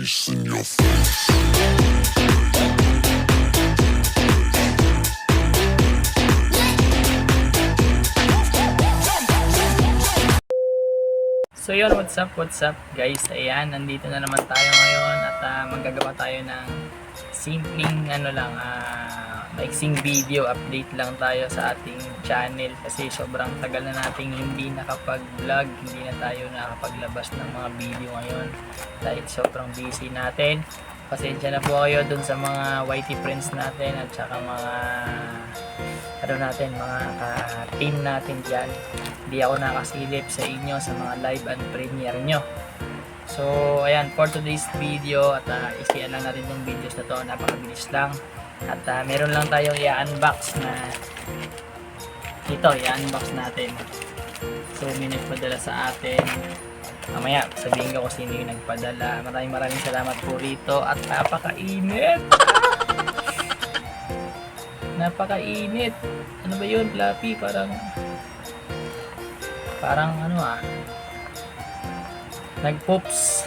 face in your face. So yun, what's up guys, ayan, nandito na naman tayo ngayon at maggagawa tayo ng simpleng maiksing video update lang tayo sa ating channel kasi sobrang tagal na nating hindi nakapag-vlog, hindi na tayo nakapaglabas ng mga video ngayon dahil sobrang busy natin. Pasensya na po kayo dun sa mga YT friends natin at saka mga mga ka-team natin dyan. Hindi ako nakasilip sa inyo sa mga live and premiere nyo. So ayan, for today's video at isiyan lang natin itong videos na to, napakabilis lang at meron lang tayong i-unbox na ito, i-unbox natin. So may nagpadala sa atin, mamaya sabihin ko kung sino yung nagpadala. Maraming salamat po rito at napakainit. Napakainit. Ano ba yun, Flappy? Parang nag-pops.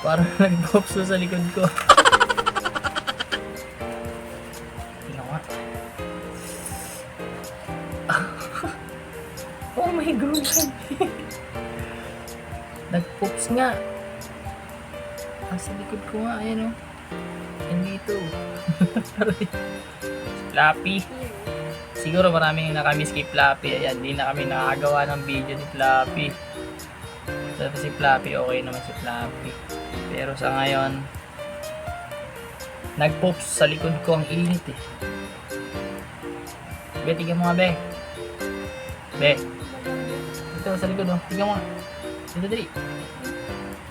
Parang nag-pops sa likod ko. Tingnan nga. Oh my God. Nag-pops nga. Sa likod ko nga, ayan o. Hindi ito. Flappy. Siguro maraming nakamiss kay Flappy. Ayan, di na kami nakagawa ng video ni Flappy. So si Flappy, okay naman si Flappy. Pero sa ngayon, nag-pops sa likod ko, ang init eh. Be, tignan mo nga, Be. Be. Ito sa likod oh. Tignan mo nga. Dito, dali.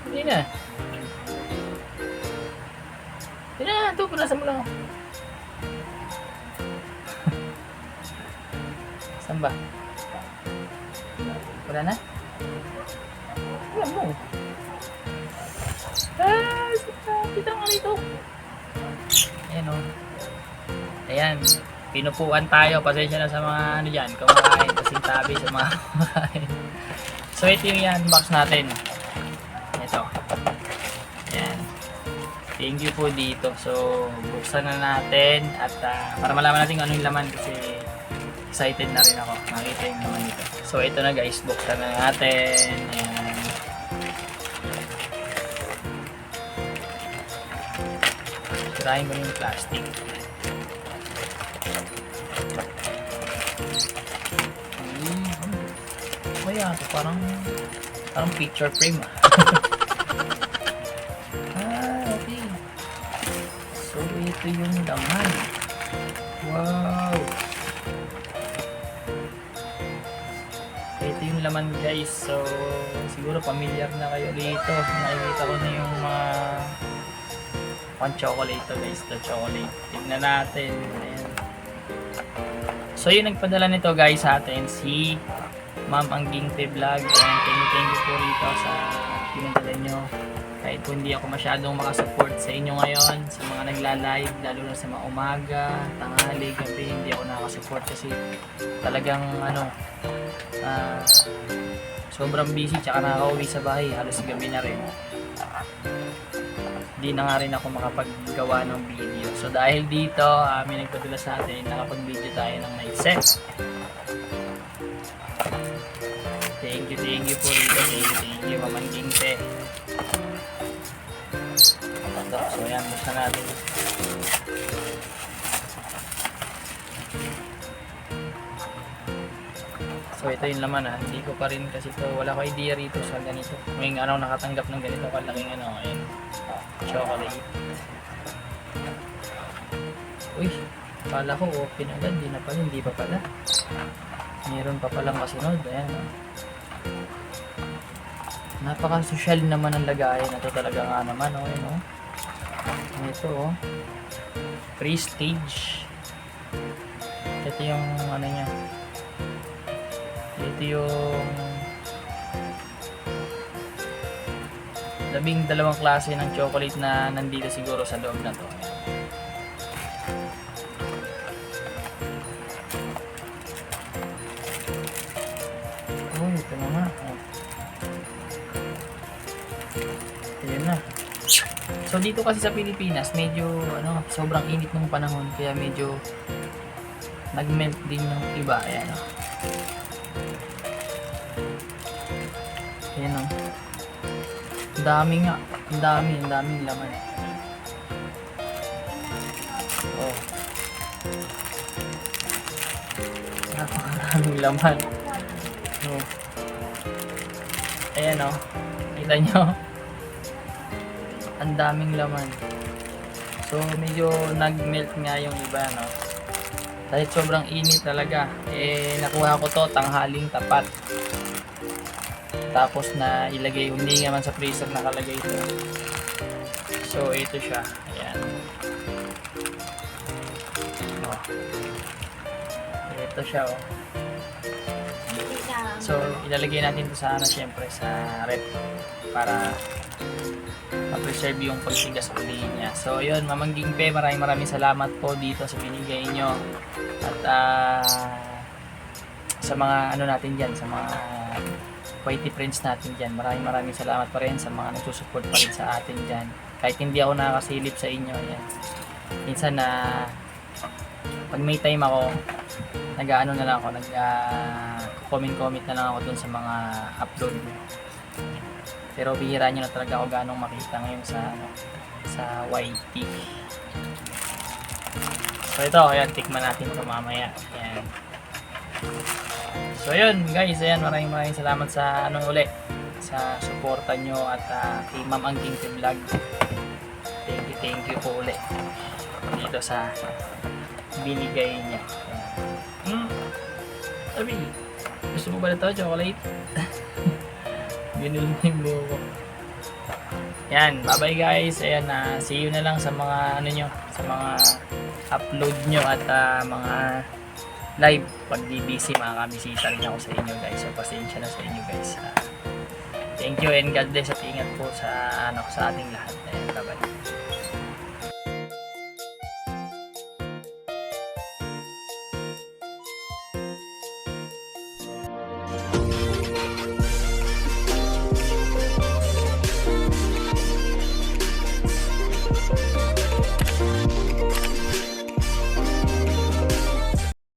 Dali na. Dali na, ito, punasan mo lang. Saan ba? Wala na? Wala mo. Kita nga rito. Ayan o. Ayan. Pinupuan tayo. Pasensya na sa mga dyan. Kumakain. Kasing tabi sa mga kumakain. So ito yung i-unbox natin. Ito. Ayan. Thank you po dito. So buksan na natin. At para malaman natin kung ano yung laman kasi excited na rin ako makita yung naman nito. So ito na guys, buksan na natin. Ayan. Tirahin ko yung plastic. Kaya ito parang picture frame okay. So ito yung laman. Wow. Ito yung laman guys. So siguro familiar na kayo dito. Nakikita ko na yung mga chocolate to guys. The chocolate. Tignan natin. Ayan. So yung nagpadala nito guys sa atin si Ma'am Angging Vlog. And thank you po rito sa pinadala nyo. Kahit po hindi ako masyadong makasupport sa inyo ngayon, sa mga nagla-live, lalo na sa mga umaga, tanghali, gabi, hindi ako nakasupport kasi talagang sobrang busy tsaka nakaka-uwi sa bahay, halos gabi na rin. Hindi na nga rin ako makapaggawa ng video. So dahil dito, may nagpadala sa atin, nakapag-video tayo ng night set. Thank you po rito. Thank you, Ma'am Angging Te. So yan, buksan natin. So ito yung laman hindi ko pa rin kasi ito, wala ko idea rito sa ganito. Ngayong nakatanggap ng ganito kalaking ayun, chocolate. Uy, kala ko open agad, hindi pa pala. Meron pa palang kasunod, ayan napaka-social naman ang lagayan na to talaga nga naman, ito Prestige. Ito yung niya. Ito yung 12 klase ng chocolate na nandito siguro sa loob na to. Ito na nga. Ayan na. So dito kasi sa Pilipinas, medyo sobrang init ng panahon kaya medyo nag-melt din yung iba. Ayan o. Ayan o. Ang dami nga. Ang daming laman. Oh. Napakaraming laman. Oh. Ayan o. Kita nyo. Ang daming laman. So medyo nag-melt nga yung iba, no? Dahil sobrang init talaga. Nakuha ko to tanghaling tapat. Tapos na ilagay, hindi naman sa freezer nakalagay ito. So ito siya. Ayan. Oh. Ito siya, oh. So ilalagay natin ito sa syempre sa rep para ma-preserve yung pagsigas uli niya. So yun, Mamangging Pe, maraming salamat po dito sa binigay nyo. At sa mga natin dyan, sa mga Whitey friends natin dyan, maraming salamat pa rin sa mga nagsusupport pa rin sa atin dyan. Kahit hindi ako nakasilip sa inyo, yan. Minsan na pag may time ako, nag-ano na lang ako, comment na lang ako dun sa mga upload. Pero bihira nyo na talaga ako ganong makita ngayon sa YT. So ito, ayan, tikman natin ito mamaya. Ayan. So yun guys, ayan, maraming salamat sa sa suporta nyo at kay Mamangging Pe Vlog. Thank you po ulit dito sa binigay niya. Sabi, gusto mo ba na ito, chocolate? Binili yung buko. Yan, bye bye guys. Ayan, see you na lang sa mga sa mga upload nyo at mga live. Pag di busy, makakabisita rin ako sa inyo guys. So pasensya na sa inyo guys. Thank you and God bless at ingat po sa sa ating lahat. Ayan, bye bye.